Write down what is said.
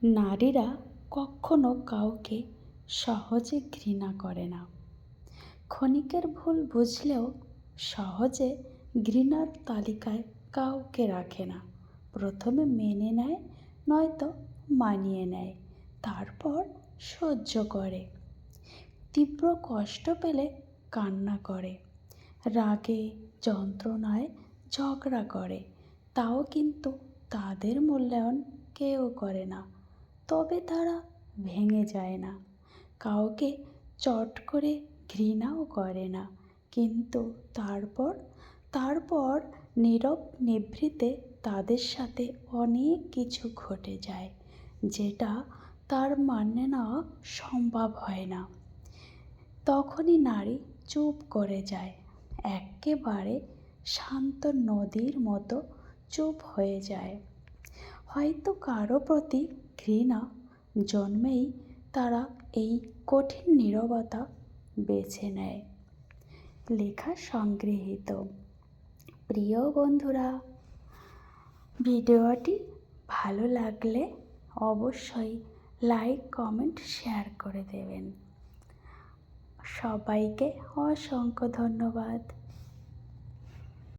নারীরা কখনো কাউকে সহজে ঘৃণা করে না। ক্ষণিকের ভুল বুঝলেও সহজে ঘৃণার তালিকায় কাউকে রাখে না। প্রথমে মেনে নেয়, নয়তো মানিয়ে নেয়, তারপর সহ্য করে। তীব্র কষ্ট পেলে কান্না করে, রাগে যন্ত্রণায় ঝগড়া করে, তাও কিন্তু তাদের মূল্যায়ন কেউ করে না। তবে তারা ভেঙে যায় না, কাউকে চট করে ঘৃণাও করে না, কিন্তু তারপর নীরব নিভৃতে তাদের সাথে অনেক কিছু ঘটে যায়, যেটা তার মানে নেওয়া সম্ভব হয় না। তখনই নারী চুপ করে যায়, একেবারে শান্ত নদীর মতো চুপ হয়ে যায়। হয়তো কারো প্রতি ঘৃণা জন্মেই তারা এই কঠিন নীরবতা বেছে নেয়। লেখা সংগৃহীত। প্রিয় বন্ধুরা, ভিডিওটি ভালো লাগলে অবশ্যই লাইক, কমেন্ট, শেয়ার করে দেবেন। সবাইকে অসংখ্য ধন্যবাদ।